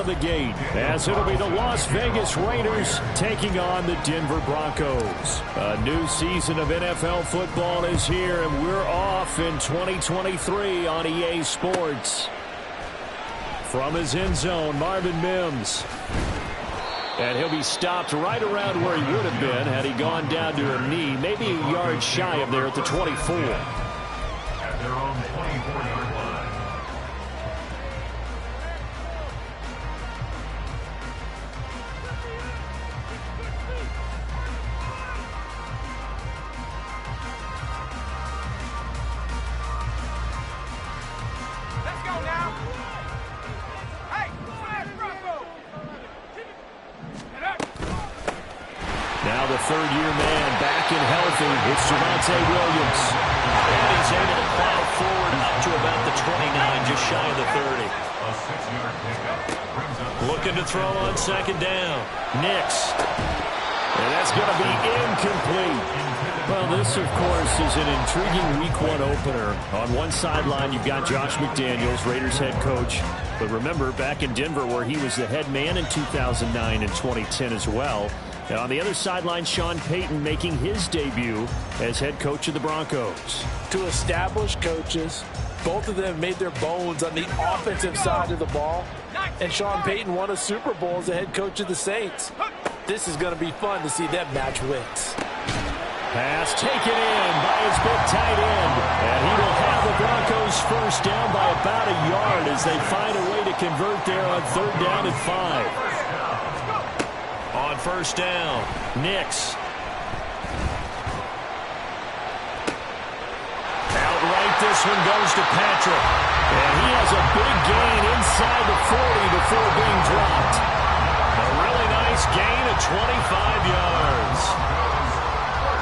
the gate, as it'll be the Las Vegas Raiders taking on the Denver Broncos. A new season of NFL football is here, and we're off in 2023 on EA Sports. From his end zone, Marvin Mims. And he'll be stopped right around where he would have been had he gone down to a knee, maybe a yard shy of there at the 24. At their own 24-yard line. Now the third-year man back and healthy. It's Javonte Williams. And he's able to plow forward up to about the 29, just shy of the 30. A 6-yard pickup. Looking to throw on second down. Nix. And that's going to be incomplete. Well, this, of course, is an intriguing Week 1 opener. On one sideline, you've got Josh McDaniels, Raiders head coach. But remember, back in Denver, where he was the head man in 2009 and 2010 as well. And on the other sideline, Sean Payton making his debut as head coach of the Broncos. Two established coaches. Both of them made their bones on the offensive side of the ball. And Sean Payton won a Super Bowl as the head coach of the Saints. This is going to be fun to see them match wits. Pass taken in by his big tight end. And he will have the Broncos first down by about a yard as they find a way to convert there on third down and 5. On first down, Nix. Outright, this one goes to Patrick. And he has a big gain inside the 40 before being dropped. A really nice gain of 25 yards.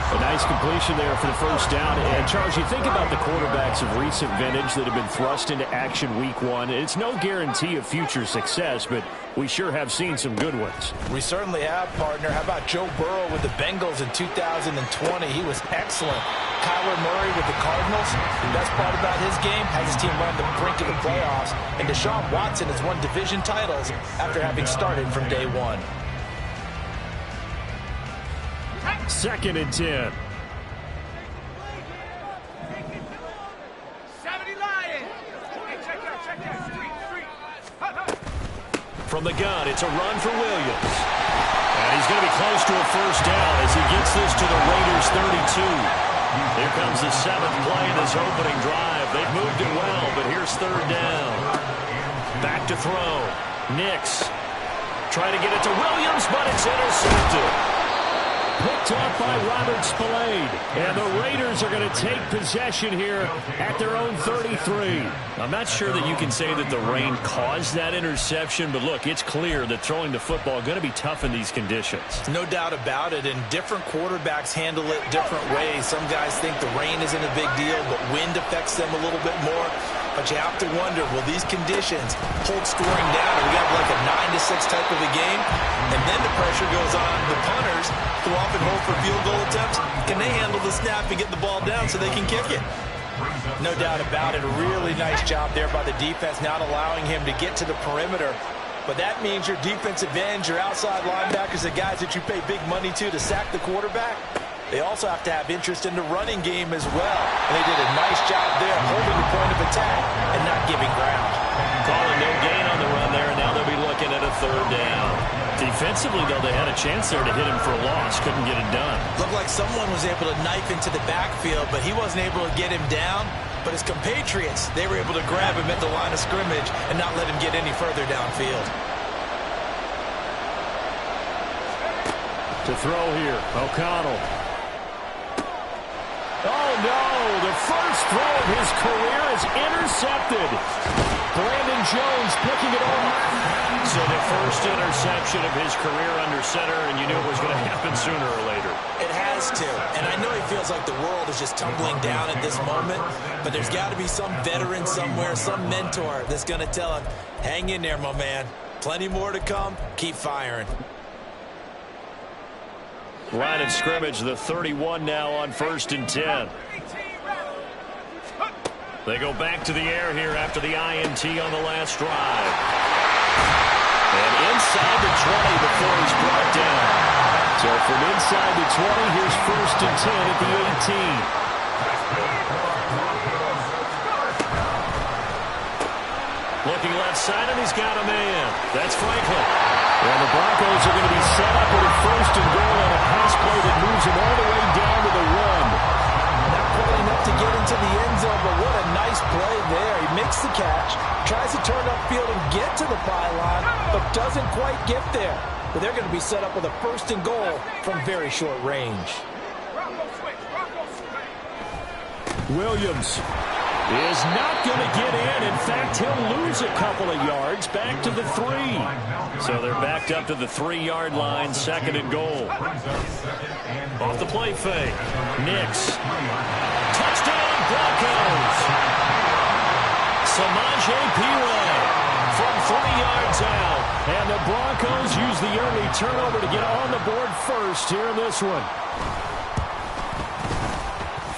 A nice completion there for the first down. And, Charles, you think about the quarterbacks of recent vintage that have been thrust into action Week 1. It's no guarantee of future success, but we sure have seen some good ones. We certainly have, partner. How about Joe Burrow with the Bengals in 2020? He was excellent. Kyler Murray with the Cardinals. The best part about his game has his team run the brink of the playoffs. And Deshaun Watson has won division titles after having started from day one. 2nd and 10. From the gun, it's a run for Williams. And he's going to be close to a first down as he gets this to the Raiders' 32. Here comes the 7th play in this opening drive. They've moved it well, but here's third down. Back to throw. Nix. Trying to get it to Williams, but it's intercepted. Picked off by Robert Spillane. And the Raiders are going to take possession here at their own 33. I'm not sure that you can say that the rain caused that interception, but look, it's clear that throwing the football is going to be tough in these conditions. No doubt about it, and different quarterbacks handle it different ways. Some guys think the rain isn't a big deal, but wind affects them a little bit more. But you have to wonder, will these conditions hold scoring down? Are we have like a 9-6 type of a game? And then the pressure goes on the punters who often hold for field goal attempts. Can they handle the snap and get the ball down so they can kick it? No doubt about it. A really nice job there by the defense, not allowing him to get to the perimeter. But that means your defensive ends, your outside linebackers, the guys that you pay big money to sack the quarterback, they also have to have interest in the running game as well. And they did a nice job there holding the point of attack and not giving ground. Calling no gain on the run there, and now they'll be looking at a third down. Defensively, though, they had a chance there to hit him for a loss. Couldn't get it done. Looked like someone was able to knife into the backfield, but he wasn't able to get him down. But his compatriots, they were able to grab him at the line of scrimmage and not let him get any further downfield. To throw here, O'Connell. Oh, no! The first throw of his career is intercepted. Brandon Jones picking it off. So the first interception of his career under center, and you knew it was going to happen sooner or later. It has to. And I know he feels like the world is just tumbling down at this moment, but there's got to be some veteran somewhere, some mentor that's going to tell him, hang in there, my man. Plenty more to come. Keep firing. Line of scrimmage, the 31 now on 1st and 10. They go back to the air here after the INT on the last drive. So from inside the 20, here's 1st and 10 at the 18. Looking left side, and he's got a man. That's Franklin. And the Broncos are going to be set up with a 1st and goal on a pass play that moves him all the way down to the 1. Not quite enough to get into the end zone, but what a nice play there. He makes the catch, tries to turn upfield and get to the pylon, but doesn't quite get there. But they're going to be set up with a 1st and goal from very short range. Williams is not going to get in. In fact, he'll lose a couple of yards back to the 3. So they're backed up to the 3-yard line, 2nd and goal. Off the play fake. Nix. Touchdown, Broncos. Samaje Perine from 3 yards out. And the Broncos use the early turnover to get on the board first here in this one.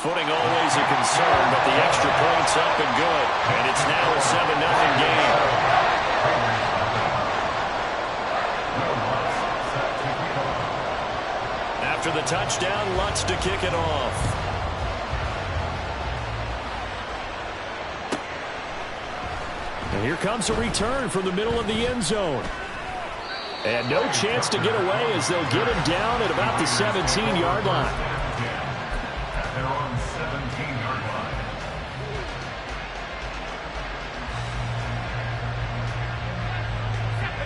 Footing always a concern, but the extra point's up and good. And it's now a 7-0 game. After the touchdown, Lutz to kick it off. And here comes a return from the middle of the end zone. And no chance to get away as they'll get him down at about the 17-yard line.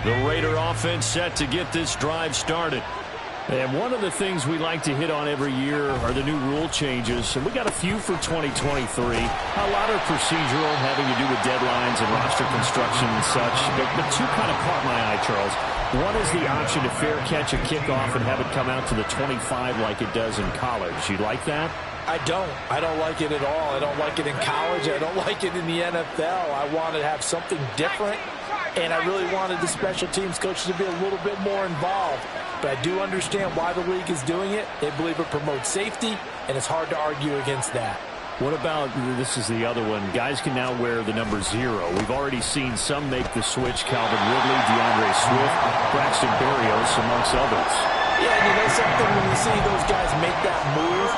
The Raider offense set to get this drive started. And one of the things we like to hit on every year are the new rule changes. And we got a few for 2023. A lot are procedural, having to do with deadlines and roster construction and such. But two kind of caught my eye, Charles. One is the option to fair catch a kickoff and have it come out to the 25 like it does in college. You like that? I don't like it at all. I don't like it in college. I don't like it in the NFL. I want to have something different. And I really wanted the special teams coaches to be a little bit more involved. But I do understand why the league is doing it. They believe it promotes safety, and it's hard to argue against that. What about, this is the other one, guys can now wear the number 0. We've already seen some make the switch, Calvin Ridley, DeAndre Swift, Braxton Berrios, amongst others. Yeah, and you know something, when you see those guys make that move,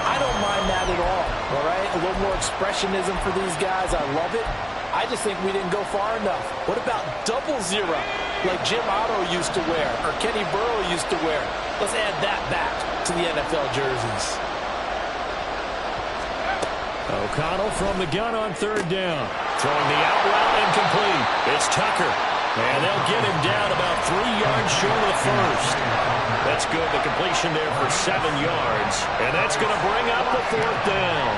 I don't mind that at all right? A little more expressionism for these guys. I love it. I just think we didn't go far enough. What about 00, like Jim Otto used to wear, or Kenny Burrow used to wear? Let's add that back to the NFL jerseys. O'Connell from the gun on 3rd down. Throwing the out route incomplete. It's Tucker. And they'll get him down about 3 yards short of the 1st. That's good. The completion there for 7 yards. And that's going to bring up the 4th down.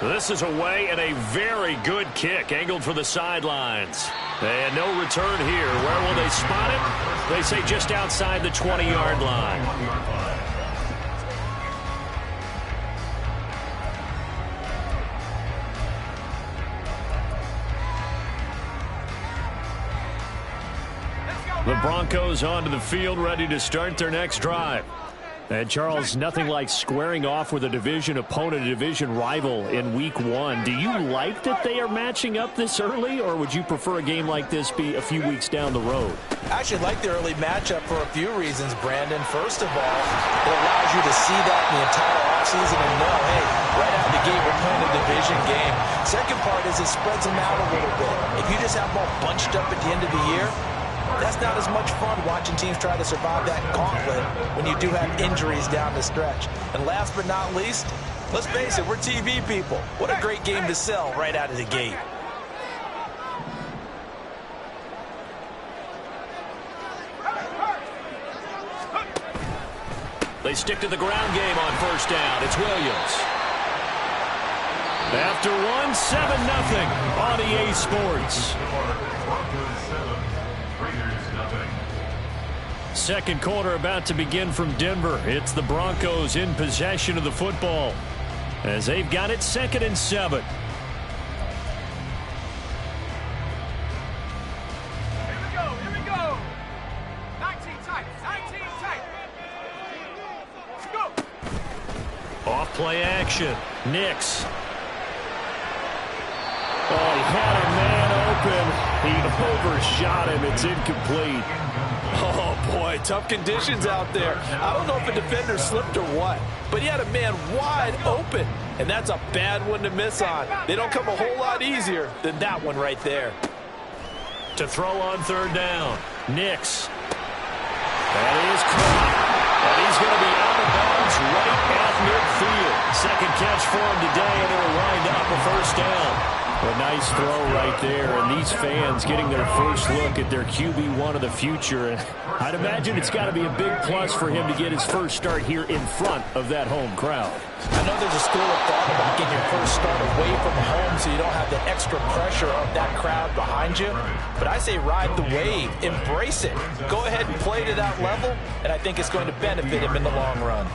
This is away and a very good kick angled for the sidelines. And no return here. Where will they spot it? They say just outside the 20-yard line. The Broncos onto the field, ready to start their next drive. And, Charles, nothing like squaring off with a division opponent, a division rival in Week 1. Do you like that they are matching up this early, or would you prefer a game like this be a few weeks down the road? I actually like the early matchup for a few reasons, Brandon. First of all, it allows you to see that in the entire offseason and know, hey, right out of the gate, we're playing a division game. Second part is it spreads them out a little bit. If you just have them all bunched up at the end of the year, that's not as much fun watching teams try to survive that gauntlet when you do have injuries down the stretch. And last but not least, let's face it, we're TV people. What a great game to sell right out of the gate. They stick to the ground game on 1st down. It's Williams. After 7-0 on EA Sports. Second quarter about to begin from Denver. It's the Broncos in possession of the football as they've got it 2nd and 7. Here we go. 19 tight. Let's go. Off play action. Nix. Oh, he had a man open. He overshot him. It's incomplete. Oh, boy, tough conditions out there. I don't know if a defender slipped or what, but he had a man wide open, and that's a bad one to miss on. They don't come a whole lot easier than that one right there. To throw on third down, Nix. That is caught, and he's going to be out of bounds right at midfield. Second catch for him today, and it'll wind up a first down. A nice throw right there, and these fans getting their first look at their QB1 of the future. I'd imagine it's got to be a big plus for him to get his first start here in front of that home crowd. I know there's a school of thought about getting your first start away from home so you don't have the extra pressure of that crowd behind you. But I say ride the wave. Embrace it. Go ahead and play to that level, and I think it's going to benefit him in the long run.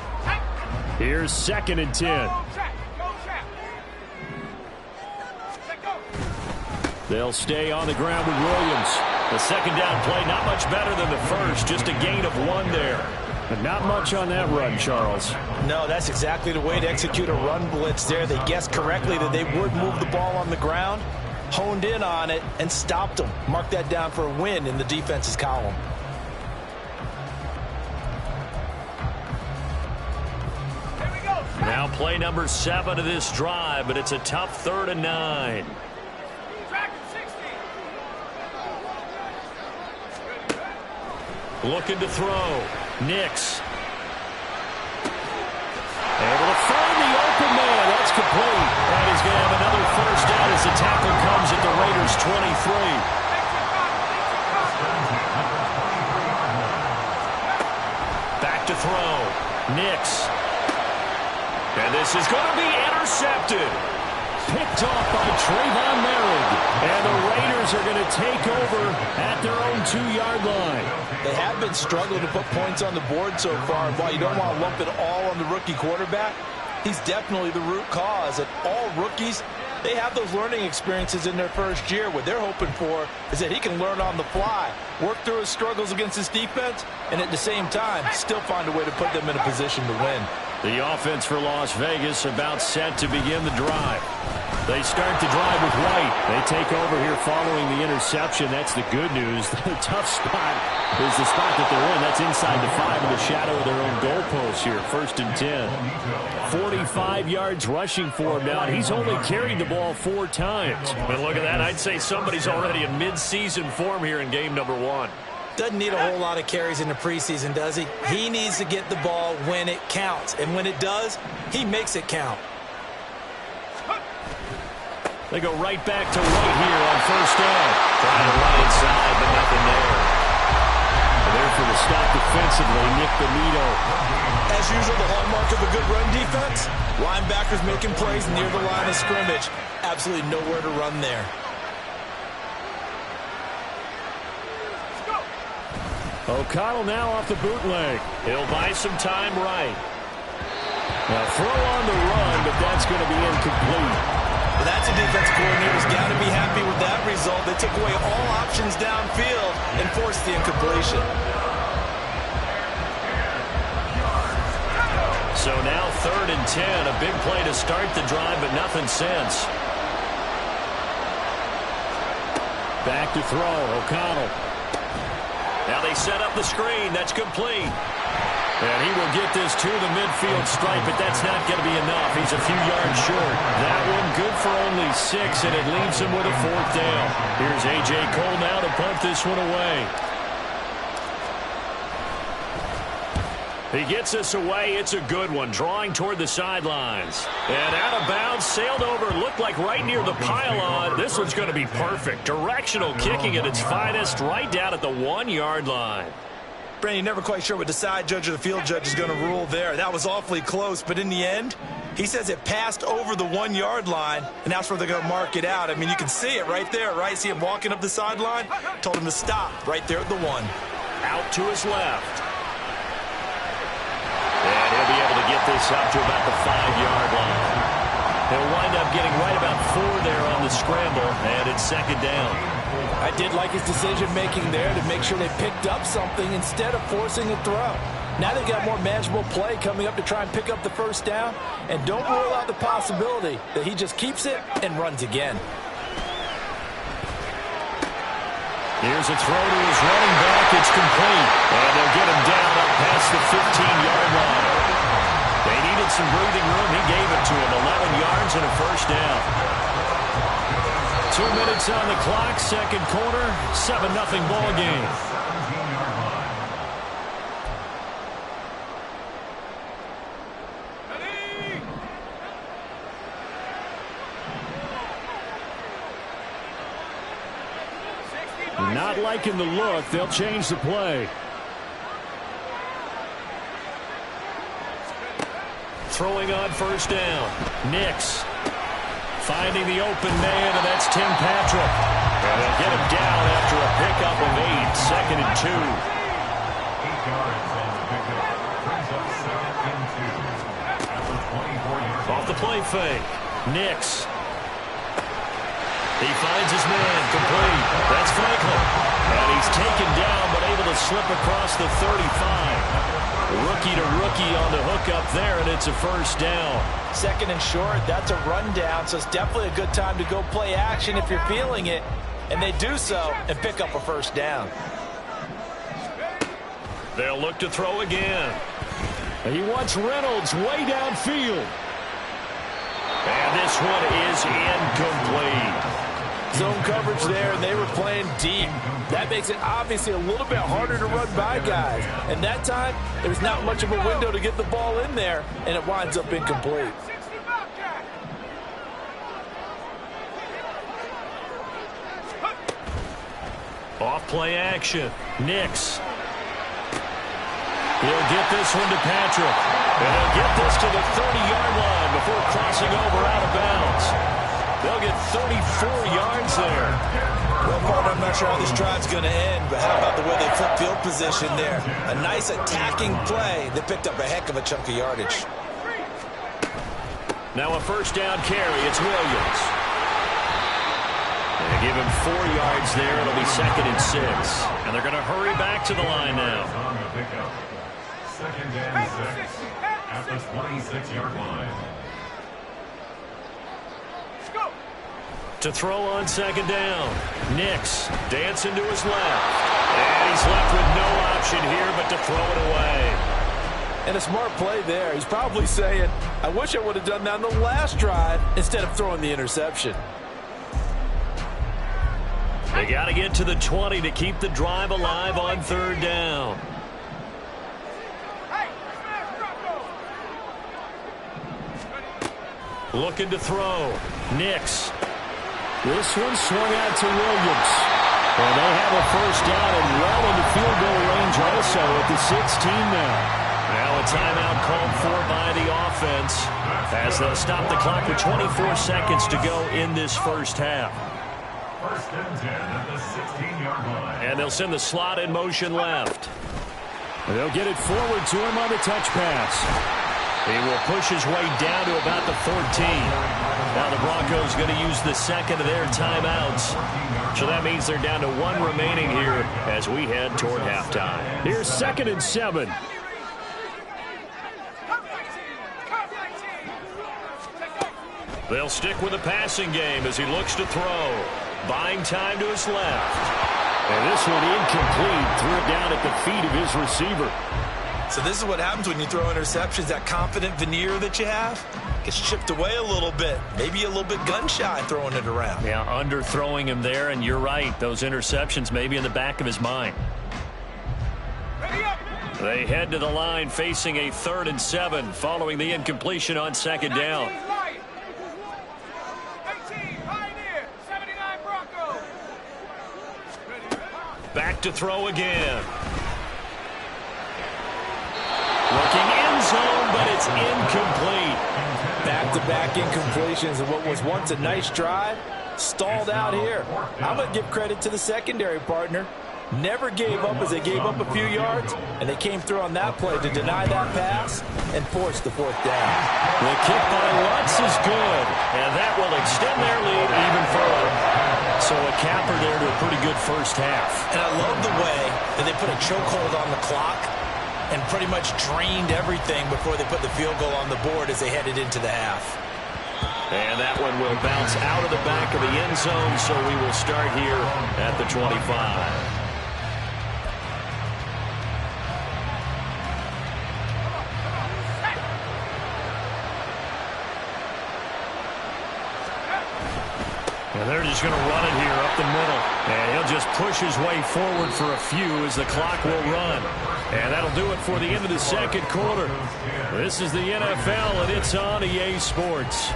Here's 2nd and 10. They'll stay on the ground with Williams. The second down play, not much better than the first. Just a gain of 1 there. But not much on that run, Charles. No, that's exactly the way to execute a run blitz there. They guessed correctly that they would move the ball on the ground, honed in on it, and stopped them. Mark that down for a win in the defense's column. Now play number 7 of this drive, but it's a tough 3rd and 9. Looking to throw. Nix. Able to find the open man. That's complete. And he's going to have another first down as the tackle comes at the Raiders' 23. Back to throw. Nix. And this is going to be intercepted. Picked off by Trayvon Merritt. And the Raiders are going to take over at their own 2-yard line. They have been struggling to put points on the board so far. While you don't want to lump it all on the rookie quarterback, he's definitely the root cause. And all rookies, they have those learning experiences in their first year. What they're hoping for is that he can learn on the fly, work through his struggles against his defense, and at the same time, still find a way to put them in a position to win. The offense for Las Vegas about set to begin the drive. They start the drive with White. They take over here following the interception. That's the good news. The tough spot is the spot that they're in. That's inside the 5 in the shadow of their own goalpost here. 1st and 10. 45 yards rushing for him now. And he's only carried the ball 4 times. But look at that. I'd say somebody's already in mid-season form here in game number 1. Doesn't need a whole lot of carries in the preseason, does he? He needs to get the ball when it counts. And when it does, he makes it count. They go right back to White here on first down. Trying to run inside, but nothing there. There for the stop defensively, Nick Benito. As usual, the hallmark of a good run defense, linebackers making plays near the line of scrimmage. Absolutely nowhere to run there. O'Connell now off the bootleg. He'll buy some time right. Now throw on the run, but that's going to be incomplete. Well, that's a defense coordinator's got to be happy with that result. They took away all options downfield and forced the incompletion. So now 3rd and 10. A big play to start the drive, but nothing since. Back to throw, O'Connell. Now they set up the screen. That's complete. And he will get this to the midfield stripe, but that's not going to be enough. He's a few yards short. That one good for only 6, and it leaves him with a 4th down. Here's A.J. Cole now to punt this one away. He gets us away. It's a good one. Drawing toward the sidelines. And out of bounds, sailed over, looked like right near the pylon. This one's going to be perfect. Directional kicking at its finest, right down at the 1-yard line. Brandon, you're never quite sure what the side judge or the field judge is going to rule there. That was awfully close, but in the end, he says it passed over the 1-yard line, and that's where they're going to mark it out. I mean, you can see it right there, right? See him walking up the sideline? Told him to stop right there at the 1. Out to his left. And he'll be able to get this up to about the 5-yard line. He'll wind up getting right about 4 there on the scramble, and it's 2nd down. I did like his decision-making there to make sure they picked up something instead of forcing a throw. Now they've got more manageable play coming up to try and pick up the first down, and don't rule out the possibility that he just keeps it and runs again. Here's a throw to his running back. It's complete. And they'll get him down up past the 15-yard line. They needed some breathing room. He gave it to him. 11 yards and a first down. 2 minutes on the clock. Second quarter. 7-0 ball game. Not liking the look. They'll change the play. Throwing on first down. Nix finding the open man, and that's Tim Patrick. And they'll get him down after a pickup of 8. Second and 2. 8 yards on the pickup. Brings up second and 2. After 24 yards. Off the play fake. Nix. He finds his man, complete. That's Franklin. And he's taken down, but able to slip across the 35. Rookie to rookie on the hookup there, and it's a first down. Second and short, that's a rundown, so it's definitely a good time to go play action if you're feeling it. And they do so and pick up a first down. They'll look to throw again. He wants Reynolds way downfield. And this one is incomplete. Zone coverage there, and they were playing deep. That makes it obviously a little bit harder to run by guys. And that time, there's not much of a window to get the ball in there, and it winds up incomplete. Off play action. Nix. He'll get this one to Patrick. And he'll get this to the 30-yard line before crossing over out of bounds. They'll get 34 yards there. Well, partner, I'm not sure how this drive's going to end, but how about the way they flip field position there? A nice attacking play that picked up a heck of a chunk of yardage. Now a first down carry. It's Williams. They give him 4 yards there. It'll be second and 6. And they're going to hurry back to the line now. Second and 6 at the 26-yard line. To throw on second down. Nix dancing to his left. And he's left with no option here but to throw it away. And a smart play there. He's probably saying, I wish I would have done that on the last drive instead of throwing the interception. They got to get to the 20 to keep the drive alive on third down. Looking to throw. Nix. This one swung out to Williams. And they have a first down and well into field goal range also at the 16 now. Now a timeout called for by the offense as they'll stop the clock with 24 seconds to go in this first half. First and 10 at the 16-yard line. And they'll send the slot in motion left. They'll get it forward to him on the touch pass. He will push his way down to about the 14. Now the Broncos going to use the second of their timeouts. So that means they're down to 1 remaining here as we head toward halftime. Here's second and 7. They'll stick with the passing game as he looks to throw. Buying time to his left. And this one incomplete. Threw it down at the feet of his receiver. So this is what happens when you throw interceptions. That confident veneer that you have gets chipped away a little bit. Maybe a little bit gun-shy throwing it around. Yeah, underthrowing him there, and you're right. Those interceptions may be in the back of his mind. They head to the line facing a 3rd and 7 following the incompletion on second down. Back to throw again. Looking end zone, but it's incomplete. Back-to-back incompletions of what was once a nice drive, stalled out here. I'm going to give credit to the secondary partner. Never gave up as they gave up a few yards, and they came through on that play to deny that pass and force the 4th down. The kick by Lutz is good, and that will extend their lead even further. So a capper there to a pretty good first half. And I love the way that they put a chokehold on the clock and pretty much drained everything before they put the field goal on the board as they headed into the half. And that one will bounce out of the back of the end zone, so we will start here at the 25. And they're just going to run it here up the middle. And he'll just push his way forward for a few as the clock will run. And that'll do it for the end of the second quarter. This is the NFL, and it's on EA Sports.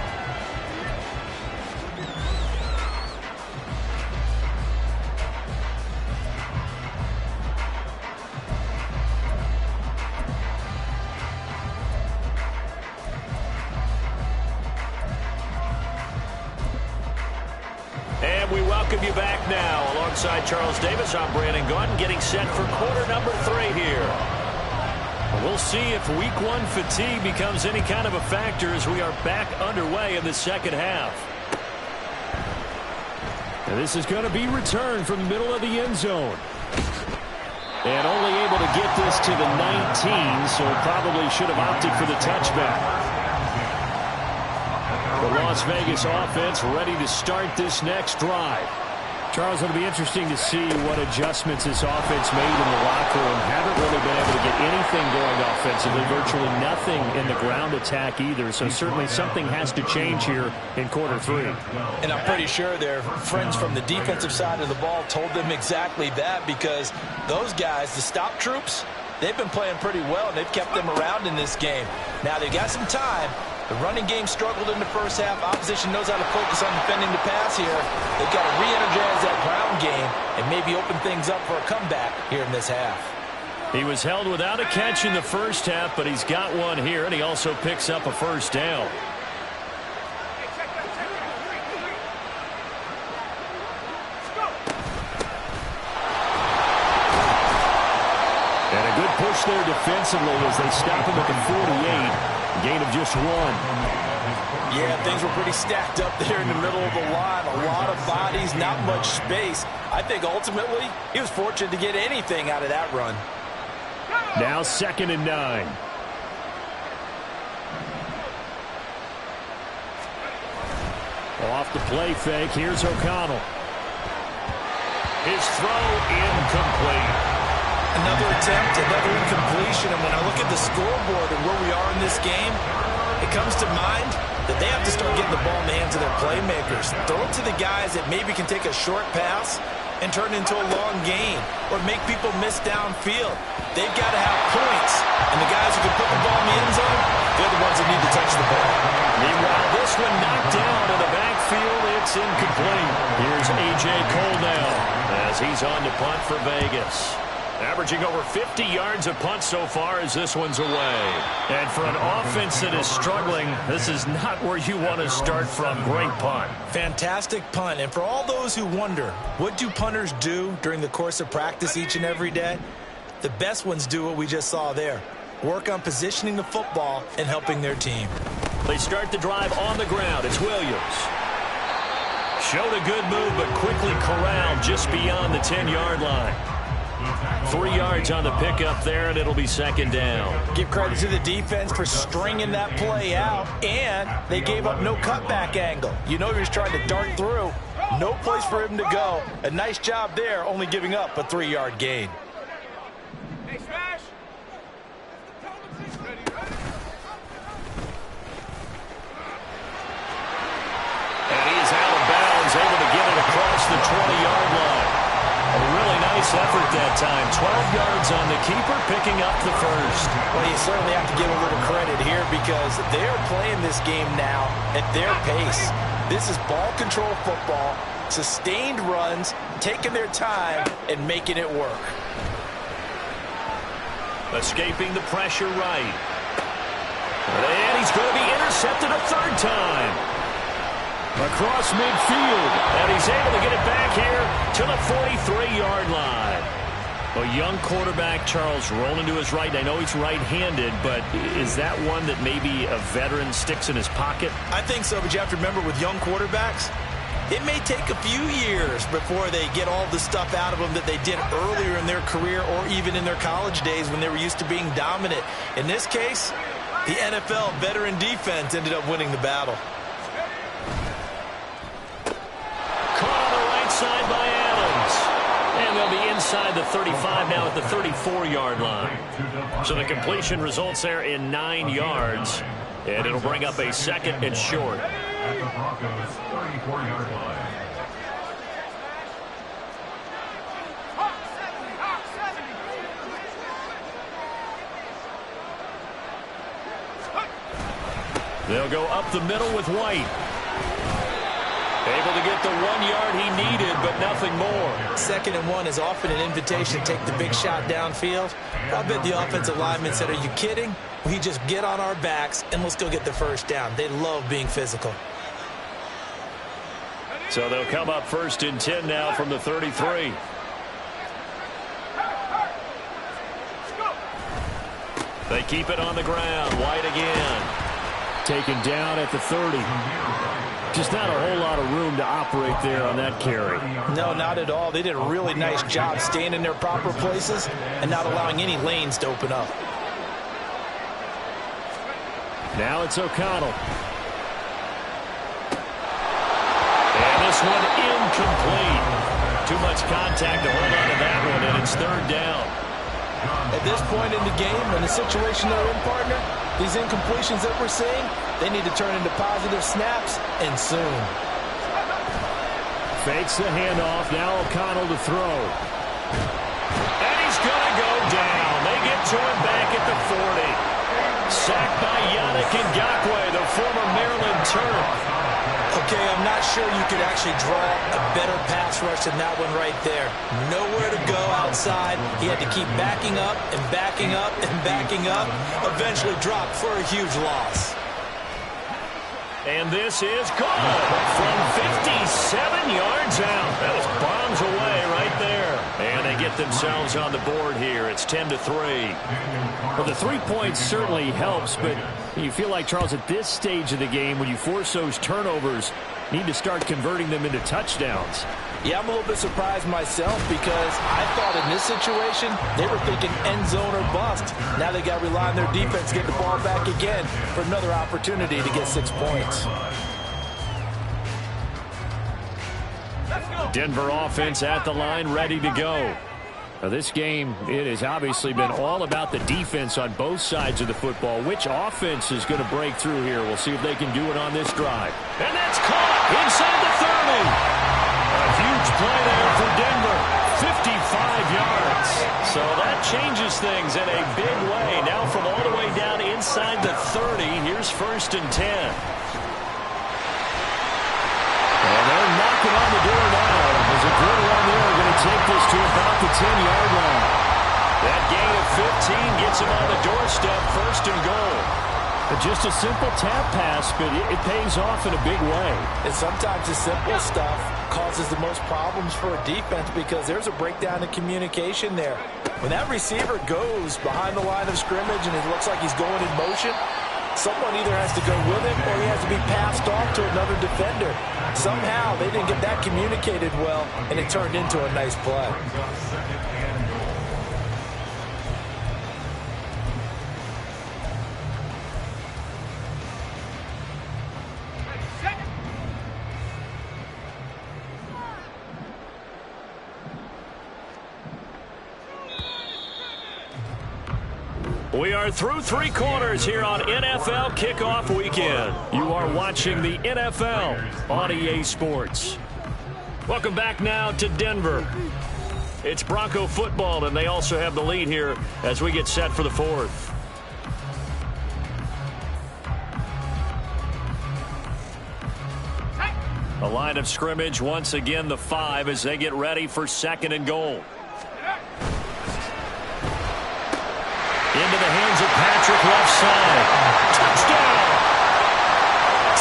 We welcome you back now. Alongside Charles Davis, I'm Brandon Gaudin, getting set for quarter number 3 here. We'll see if week 1 fatigue becomes any kind of a factor as we are back underway in the second half. And this is going to be returned from the middle of the end zone. And only able to get this to the 19, so probably should have opted for the touchback. The Las Vegas offense ready to start this next drive. Charles, it'll be interesting to see what adjustments this offense made in the locker room. Haven't really been able to get anything going offensively. Virtually nothing in the ground attack either. So certainly something has to change here in quarter 3. And I'm pretty sure their friends from the defensive side of the ball told them exactly that, because those guys, the stop troops, they've been playing pretty well, and they've kept them around in this game. Now they've got some time. The running game struggled in the first half. Opposition knows how to focus on defending the pass here. They've got to re-energize that ground game and maybe open things up for a comeback here in this half. He was held without a catch in the first half, but he's got one here, and he also picks up a first down. And a good push there defensively as they stop him at the 48. Gain of just 1. Yeah, things were pretty stacked up there in the middle of the line. A lot of bodies, not much space. I think ultimately he was fortunate to get anything out of that run. Now 2nd and 9. Off the play fake. Here's O'Connell. His throw incomplete. Another attempt, another incompletion, and when I look at the scoreboard and where we are in this game, it comes to mind that they have to start getting the ball in the hands of their playmakers. Throw it to the guys that maybe can take a short pass and turn it into a long gain or make people miss downfield. They've got to have points, and the guys who can put the ball in the end zone, they're the ones that need to touch the ball. Meanwhile, this one knocked down in the backfield. It's incomplete. Here's A.J. Cole now as he's on to punt for Vegas. Averaging over 50 yards a punt so far as this one's away. And for an offense that is struggling, this is not where you want to start from. Great punt. Fantastic punt. And for all those who wonder, what do punters do during the course of practice each and every day? The best ones do what we just saw there. Work on positioning the football and helping their team. They start the drive on the ground. It's Williams. Showed a good move, but quickly corralled just beyond the 10-yard line. 3 yards on the pickup there, and it'll be 2nd down. Give credit to the defense for stringing that play out, and they gave up no cutback angle. You know he was trying to dart through. No place for him to go. A nice job there, only giving up a 3-yard gain. Hey, Smash! And he is out of bounds, able to get it across the 20-yard line. A really nice effort that time. 12 yards on the keeper, picking up the first. Well, you certainly have to give a little credit here because they're playing this game now at their pace. This is ball control football, sustained runs, taking their time, and making it work. Escaping the pressure right. And he's going to be intercepted a 3rd time. Across midfield, and he's able to get it back here to the 43-yard line. A young quarterback, Charles, rolling to his right. I know he's right-handed, but is that one that maybe a veteran sticks in his pocket? I think so, but you have to remember with young quarterbacks, it may take a few years before they get all the stuff out of them that they did earlier in their career or even in their college days when they were used to being dominant. In this case, the NFL veteran defense ended up winning the battle. inside the 35 now at the 34-yard line. So the completion results there in 9 yards. And it'll bring up a second and short. At the Broncos' 34-yard line. They'll go up the middle with White. Able to get the 1 yard he needed, but nothing more. 2nd and 1 is often an invitation to take the big shot downfield. I bet the offensive lineman said, are you kidding? We just get on our backs and let's go get the first down. They love being physical. So they'll come up 1st and 10 now from the 33. They keep it on the ground. White again. Taken down at the 30. Just not a whole lot of room to operate there on that carry. No, not at all. They did a really nice job staying in their proper places and not allowing any lanes to open up. Now it's O'Connell. And this one incomplete. Too much contact to hold on to that one, and it's 3rd down. At this point in the game, in the situation they're in, partner, these incompletions that we're seeing, they need to turn into positive snaps, and soon. Fakes the handoff. Now O'Connell to throw. And he's going to go down. They get to him back at the 40. Sacked by Yannick Ngakoue, the former Maryland Terp. Okay, I'm not sure you could actually draw a better pass rush than that one right there. Nowhere to go outside. He had to keep backing up and backing up and backing up. Eventually dropped for a huge loss. And this is good from 57 yards out. That was bombs away right there. And they get themselves on the board here. It's 10-3. Well, the 3 points certainly helps, but you feel like, Charles, at this stage of the game, when you force those turnovers, you need to start converting them into touchdowns. Yeah, I'm a little bit surprised myself because I thought in this situation they were thinking end zone or bust. Now they got to rely on their defense to get the ball back again for another opportunity to get 6 points. Denver offense at the line, ready to go. Now this game, it has obviously been all about the defense on both sides of the football. Which offense is going to break through here? We'll see if they can do it on this drive. And that's caught inside the 30. A huge play there for Denver. 55 yards. So that changes things in a big way. Now from all the way down inside the 30, here's 1st and 10. And they're knocking on the door now. There's a good run there. Going to take this to about the 10-yard line. That gain of 15 gets him on the doorstep, 1st and goal. Just a simple tap pass, but it pays off in a big way. And sometimes the simple stuff causes the most problems for a defense because there's a breakdown in communication there. When that receiver goes behind the line of scrimmage and it looks like he's going in motion, someone either has to go with him or he has to be passed off to another defender. Somehow they didn't get that communicated well, and it turned into a nice play. We are through 3 quarters here on NFL Kickoff Weekend. You are watching the NFL on EA Sports. Welcome back now to Denver. It's Bronco football, and they also have the lead here as we get set for the 4th. A line of scrimmage, once again the 5 as they get ready for 2nd and goal. Into the hands of Patrick, left side. Touchdown!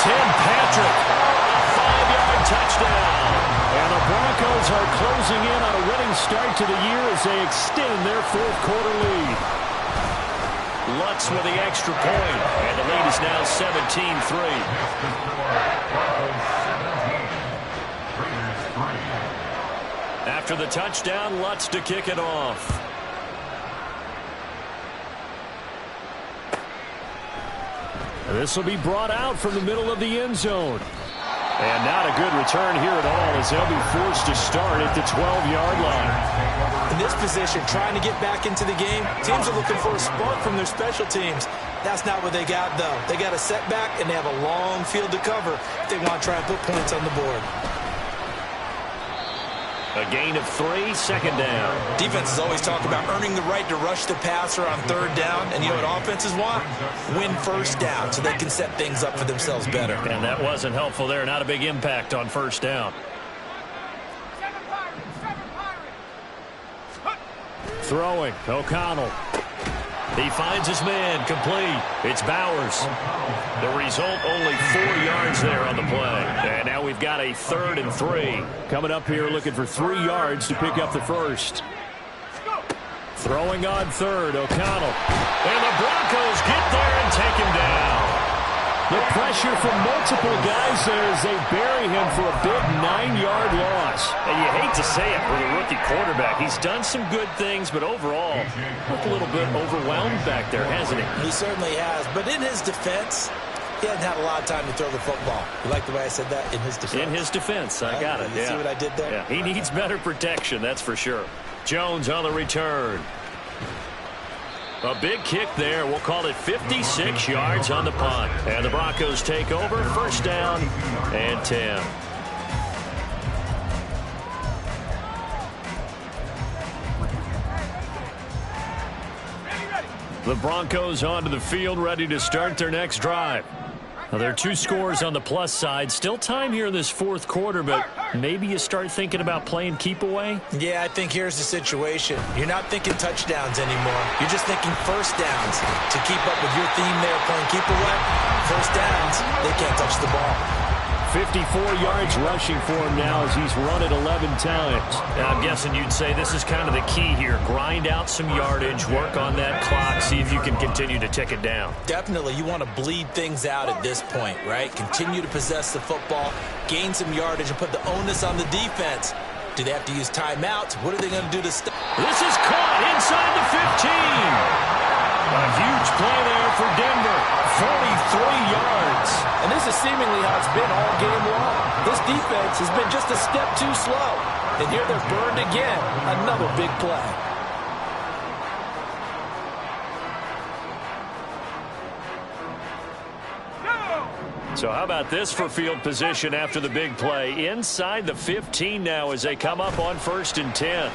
Tim Patrick, a 5-yard touchdown. And the Broncos are closing in on a winning start to the year as they extend their 4th quarter lead. Lutz with the extra point, and the lead is now 17-3. After the touchdown, Lutz to kick it off. This will be brought out from the middle of the end zone. And not a good return here at all as they'll be forced to start at the 12-yard line. In this position, trying to get back into the game, teams are looking for a spark from their special teams. That's not what they got, though. They got a setback, and they have a long field to cover if they want to try and put points on the board. A gain of 3, second down. Defenses always talk about earning the right to rush the passer on third down, and you know what offenses want? Win first down so they can set things up for themselves better. And that wasn't helpful there. Not a big impact on first down. Throwing, O'Connell. He finds his man, complete. It's Bowers. The result, only 4 yards there on the play. And now we've got a 3rd and 3. Coming up here looking for 3 yards to pick up the first. Throwing on 3rd, O'Connell. And the Broncos get there and take him down. The pressure from multiple guys there as they bury him for a big 9-yard loss. And you hate to say it with a rookie quarterback. He's done some good things, but overall, looked a little bit overwhelmed back there, hasn't he? He certainly has. But in his defense, he hasn't had a lot of time to throw the football. You like the way I said that? In his defense. In his defense. I got it. You see what I did there? Yeah. He needs better protection, that's for sure. Jones on the return. A big kick there. We'll call it 56 yards on the punt. And the Broncos take over. First down and 10. The Broncos onto the field, ready to start their next drive. Now, there are 2 scores on the plus side. Still time here in this 4th quarter, but maybe you start thinking about playing keep away? Yeah, I think here's the situation. You're not thinking touchdowns anymore. You're just thinking first downs. To keep up with your theme there, playing keep away, first downs, they can't touch the ball. 54 yards rushing for him now as he's run it 11 times. Now, I'm guessing you'd say this is kind of the key here. Grind out some yardage, work on that clock, see if you can continue to tick it down. Definitely. You want to bleed things out at this point, right? Continue to possess the football, gain some yardage, and put the onus on the defense. Do they have to use timeouts? What are they going to do to stop? This is caught inside the 15. A huge play there for Denver. 43 yards. And this is seemingly how it's been all game long. This defense has been just a step too slow. And here they're burned again. Another big play. So how about this for field position after the big play? Inside the 15 now as they come up on 1st and 10.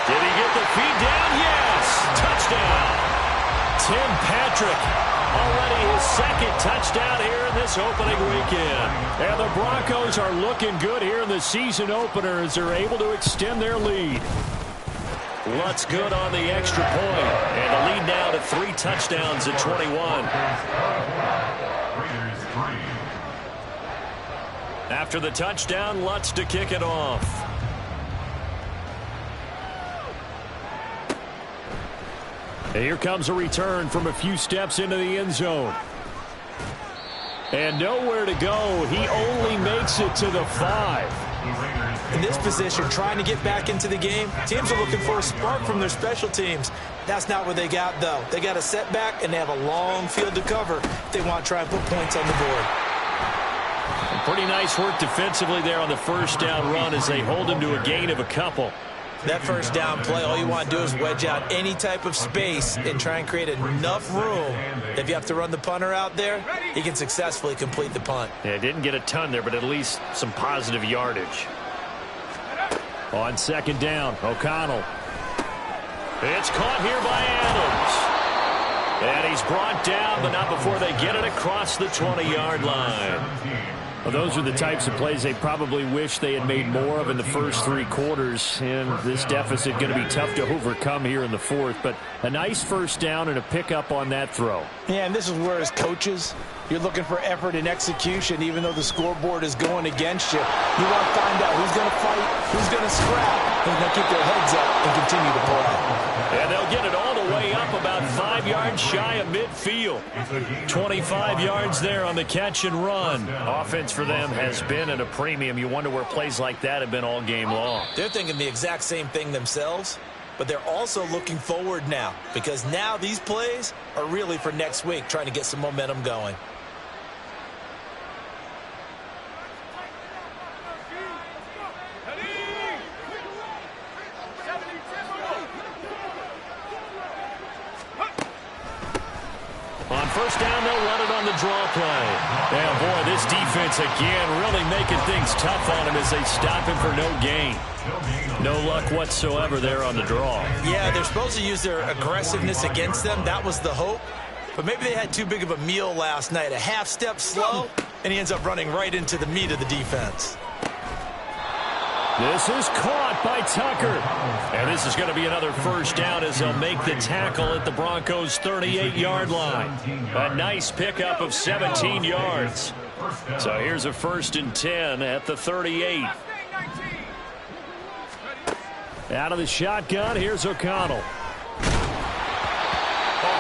Did he get the feed down? Yes! Touchdown! Tim Patrick, already his 2nd touchdown here in this opening weekend. And the Broncos are looking good here in the season opener as they're able to extend their lead. Lutz good on the extra point. And the lead now to 3 touchdowns at 21. After the touchdown, Lutz to kick it off. And here comes a return from a few steps into the end zone. And nowhere to go. He only makes it to the 5. In this position, trying to get back into the game, teams are looking for a spark from their special teams. That's not what they got, though. They got a setback, and they have a long field to cover if they want to try and put points on the board. Pretty nice work defensively there on the first down run as they hold him to a gain of a couple. That first down play, all you want to do is wedge out any type of space and try and create enough room. If you have to run the punter out there, he can successfully complete the punt. Yeah, didn't get a ton there, but at least some positive yardage. On 2nd down, O'Connell. It's caught here by Adams. And he's brought down, but not before they get it across the 20-yard line. Well, those are the types of plays they probably wish they had made more of in the first 3 quarters. And this deficit going to be tough to overcome here in the 4th. But a nice first down and a pickup on that throw. Yeah, and this is where as coaches, you're looking for effort and execution even though the scoreboard is going against you. You want to find out who's going to fight, who's going to scrap, who's going to keep their heads up and continue to play. And they'll get it all the way up about 5 yards shy of midfield. 25 yards there on the catch and run. Offense for them has been at a premium. You wonder where plays like that have been all game long. They're thinking the exact same thing themselves. but they're also looking forward now because now these plays are really for next week, trying to get some momentum going. On first down, they'll run it on the draw play. And, boy, this defense again really making things tough on him as they stop him for no gain. No luck whatsoever there on the draw. Yeah, they're supposed to use their aggressiveness against them. That was the hope. But maybe they had too big of a meal last night. A half step slow, and he ends up running right into the meat of the defense. This is caught by Tucker. And this is going to be another first down as they'll make the tackle at the Broncos' 38-yard line. A nice pickup of 17 yards. So here's a 1st and 10 at the 38. Out of the shotgun, here's O'Connell. A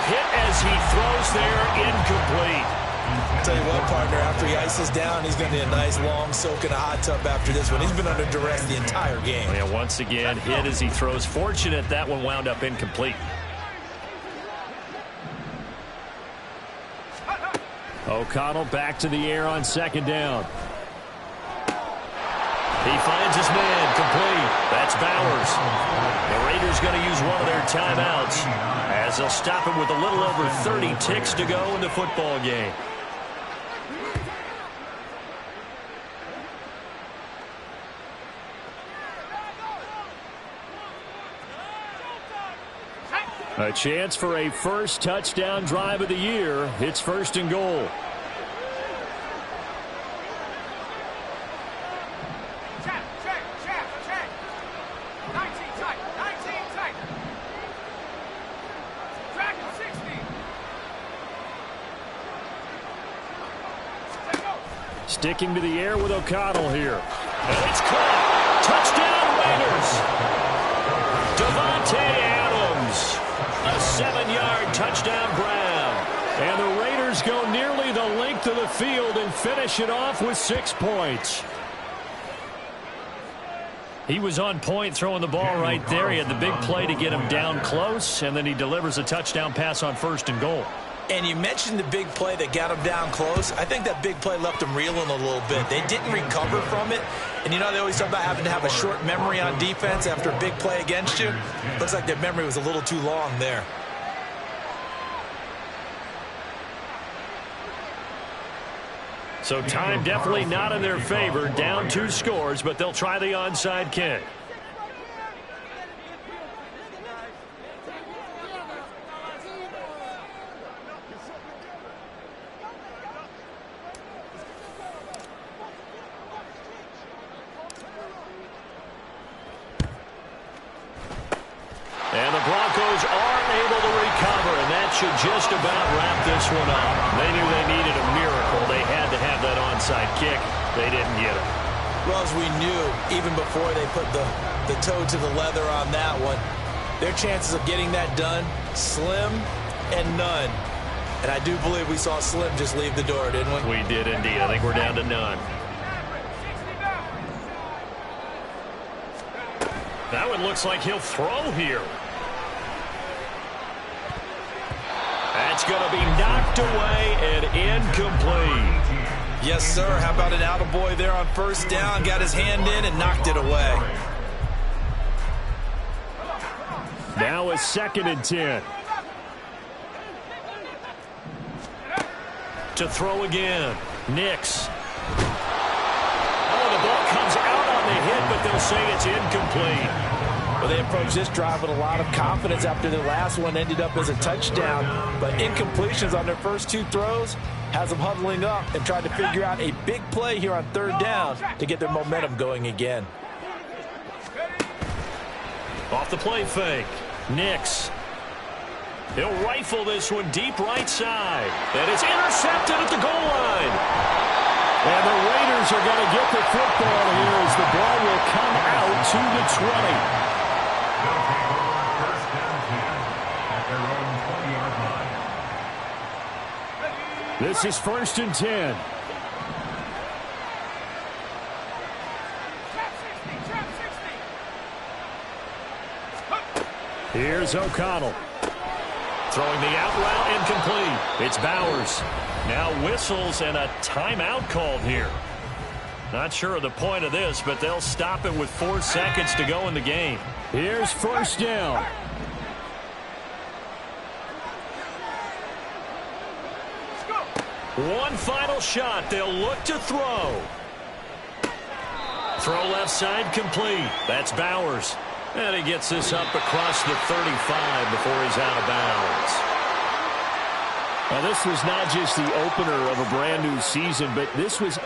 hit as he throws there, incomplete. I'll tell you what, partner, after he ices down, he's going to need a nice long soak in a hot tub after this one. He's been under duress the entire game. Yeah, once again, hit as he throws. Fortunate that one wound up incomplete. O'Connell back to the air on 2nd down. He finds his man, complete. That's Bowers. The Raiders going to use one of their timeouts as they'll stop him with a little over 30 ticks to go in the football game. A chance for a first touchdown drive of the year. It's 1st and goal. Sticking to the air with O'Connell here. And it's caught. Touchdown Raiders. Devontae Adams. A 7-yard touchdown grab. And the Raiders go nearly the length of the field and finish it off with 6 points. He was on point throwing the ball right there. He had the big play to get him down close, and then he delivers a touchdown pass on 1st and goal. And you mentioned the big play that got him down close. I think that big play left him reeling a little bit. They didn't recover from it. And, you know, they always talk about having to have a short memory on defense after a big play against you. Looks like their memory was a little too long there. So time definitely not in their favor. Down 2 scores, but they'll try the onside kick. And the Broncos are able to recover, and that should just about wrap this one up. They knew they needed a miracle. They had to have that onside kick. They didn't get it. Well, as we knew, even before they put the toe to the leather on that one, their chances of getting that done, slim and none. And I do believe we saw Slim just leave the door, didn't we? We did indeed. I think we're down to none. That one looks like he'll throw here. That's going to be knocked away and incomplete. Yes, sir. How about an attaboy there on 1st down? Got his hand in and knocked it away. Now a 2nd and 10. To throw again. Nix. Oh, the ball comes out on the hit, but they'll say it's incomplete. Well, they approached this drive with a lot of confidence after their last one ended up as a touchdown. But incompletions on their first 2 throws has them huddling up and trying to figure out a big play here on 3rd down to get their momentum going again. Off the play fake. Nix. He'll rifle this one deep right side. And it's intercepted at the goal line. And the Raiders are going to get the football here as the ball will come out to the 20. They'll take over 1st and 10 at their own 20-yard line. This is 1st and 10. Here's O'Connell. Throwing the out route incomplete. It's Bowers. Now whistles and a timeout called here. Not sure of the point of this, but they'll stop it with 4 seconds to go in the game. Here's first down. One final shot. They'll look to throw. Throw left side complete. That's Bowers. And he gets this up across the 35 before he's out of bounds. Now, this was not just the opener of a brand new season, but this was